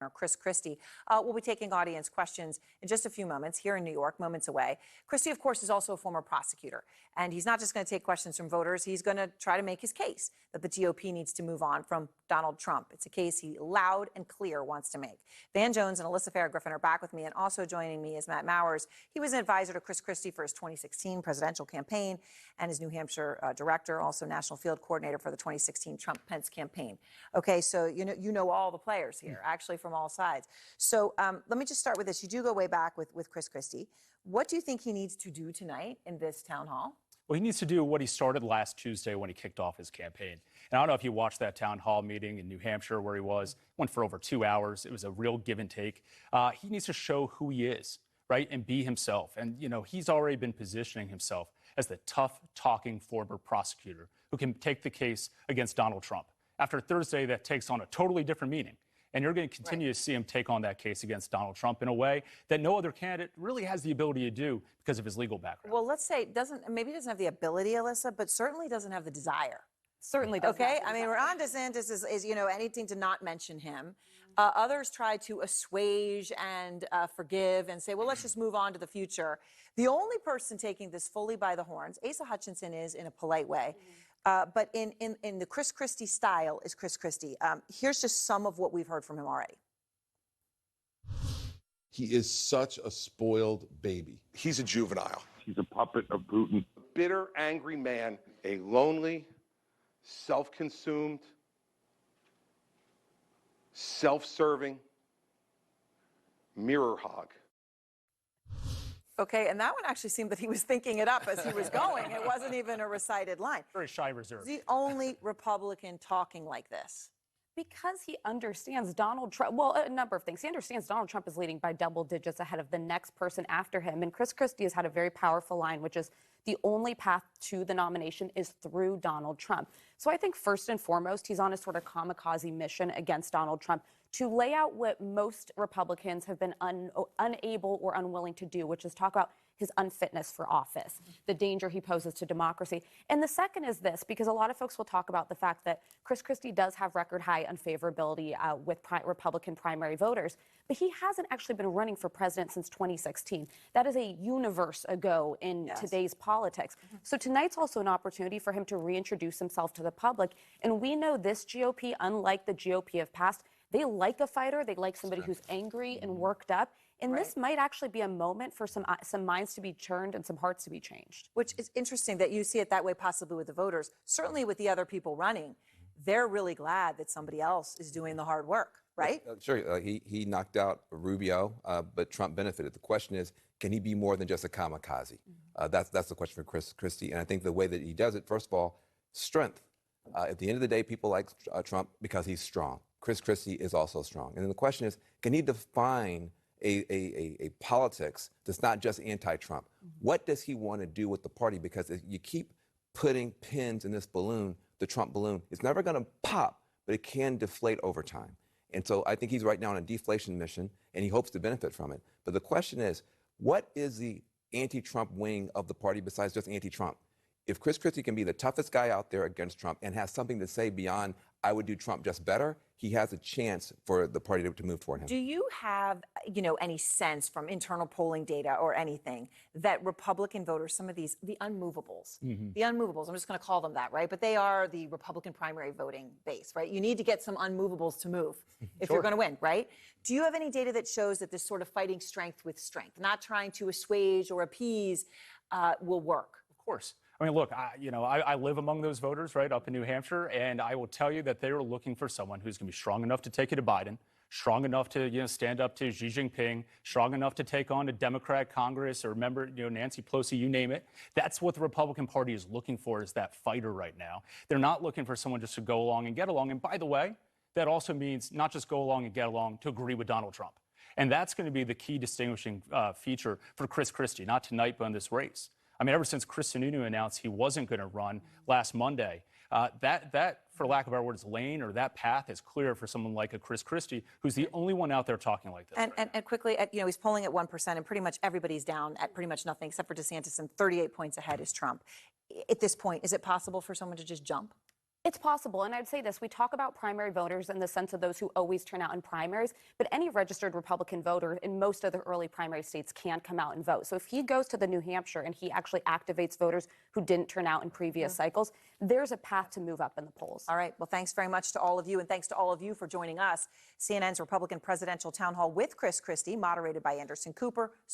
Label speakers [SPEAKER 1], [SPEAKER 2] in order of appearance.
[SPEAKER 1] Governor Chris Christie, will be taking audience questions in just a few moments here in New York, moments away. Christie, of course, is also a former prosecutor, and he's not just going to take questions from voters. He's going to try to make his case that the GOP needs to move on from Donald Trump. It's a case he loud and clear wants to make. Van Jones and Alyssa Farah-Griffin are back with me, and also joining me is Matt Mowers. He was an advisor to Chris Christie for his 2016 presidential campaign and his New Hampshire director, also national field coordinator for the 2016 Trump-Pence campaign. Okay, so you know all the players here, actually from all sides. So let me just start with this. You do go way back with Chris Christie. What do you think he needs to do tonight in this town hall?
[SPEAKER 2] Well, he needs to do what he started last Tuesday when he kicked off his campaign. And I don't know if you watched that town hall meeting in New Hampshire where he went for over 2 hours. It was a real give and take. He needs to show who he is, right, and be himself. And, he's already been positioning himself as the tough-talking former prosecutor who can take the case against Donald Trump. After Thursday, that takes on a totally different meaning. And you're going to continue to see him take on that case against Donald Trump in a way that no other candidate really has the ability to do because of his legal background.
[SPEAKER 1] Well, let's say maybe doesn't have the ability, Alyssa, but certainly doesn't have the desire.
[SPEAKER 3] Certainly doesn't.
[SPEAKER 1] Okay, I mean, Ron DeSantis is anything to not mention him. Others try to assuage and forgive and say, well, let's just move on to the future. The only person taking this fully by the horns, Asa Hutchinson is in a polite way. But in the Chris Christie style is Chris Christie. Here's just some of what we've heard from him already.
[SPEAKER 4] He is such a spoiled baby.
[SPEAKER 5] He's a juvenile.
[SPEAKER 6] He's a puppet of Putin.
[SPEAKER 5] A bitter, angry man, a lonely, self-consumed, self-serving mirror hog.
[SPEAKER 1] Okay, and that one actually seemed that he was thinking it up as he was going. It wasn't even a recited line.
[SPEAKER 2] Very shy, reserved.
[SPEAKER 1] The only Republican talking like this.
[SPEAKER 3] Because he understands Donald Trump. Well, a number of things. He understands Donald Trump is leading by double digits ahead of the next person after him. And Chris Christie has had a very powerful line, which is the only path to the nomination is through Donald Trump. So I think first and foremost, he's on a sort of kamikaze mission against Donald Trump to lay out what most Republicans have been unable or unwilling to do, which is talk about his unfitness for office, the danger he poses to democracy. And the second is this, because a lot of folks will talk about the fact that Chris Christie does have record high unfavorability with Republican primary voters, but he hasn't actually been running for president since 2016. That is a universe ago in today's politics. So tonight's also an opportunity for him to reintroduce himself to the public. And we know this GOP, unlike the GOP of past, they like a fighter. They like somebody who's angry and worked up. And this might actually be a moment for some minds to be churned and some hearts to be changed.
[SPEAKER 1] Which is interesting that you see it that way possibly with the voters. Certainly with the other people running, they're really glad that somebody else is doing the hard work, right?
[SPEAKER 7] Sure. He knocked out Rubio, but Trump benefited. The question is, can he be more than just a kamikaze? That's the question for Chris Christie. And I think the way that he does it, first of all, strength. At the end of the day, people like Trump because he's strong. Chris Christie is also strong. And then the question is, can he define a politics that's not just anti-Trump? What does he want to do with the party? Because if you keep putting pins in this balloon, the Trump balloon, it's never going to pop, but it can deflate over time. And so I think he's right now on a deflation mission, and he hopes to benefit from it. But the question is, what is the anti-Trump wing of the party besides just anti-Trump? If Chris Christie can be the toughest guy out there against Trump and has something to say beyond, I would do Trump just better, he has a chance for the party to move toward him.
[SPEAKER 1] Do you have, any sense from internal polling data or anything that Republican voters, some of these, the unmovables, I'm just going to call them that, right? But they are the Republican primary voting base, right? You need to get some unmovables to move if you're going to win, right? Do you have any data that shows that this sort of fighting strength with strength, not trying to assuage or appease, will work?
[SPEAKER 2] Of course. I mean, look, I live among those voters, right, up in New Hampshire, and I will tell you that they are looking for someone who's going to be strong enough to take it to Biden, strong enough to, stand up to Xi Jinping, strong enough to take on a Democrat Congress or member, Nancy Pelosi, you name it. That's what the Republican Party is looking for, is that fighter right now. They're not looking for someone just to go along and get along. And by the way, that also means not just go along and get along, to agree with Donald Trump. And that's going to be the key distinguishing feature for Chris Christie, not tonight, but in this race. I mean, ever since Chris Sununu announced he wasn't going to run last Monday, that, for lack of better words, lane or that path is clear for someone like a Chris Christie, who's the only one out there talking like this.
[SPEAKER 1] And quickly, he's polling at 1%, and pretty much everybody's down at pretty much nothing except for DeSantis, and 38 points ahead is Trump. At this point, is it possible for someone to just jump?
[SPEAKER 3] It's possible, and I'd say this. We talk about primary voters in the sense of those who always turn out in primaries, but any registered Republican voter in most of the early primary states can come out and vote. So if he goes to the New Hampshire and he actually activates voters who didn't turn out in previous cycles, there's a path to move up in the polls.
[SPEAKER 1] All right. Well, thanks very much to all of you, and thanks to all of you for joining us. CNN's Republican Presidential Town Hall with Chris Christie, moderated by Anderson Cooper.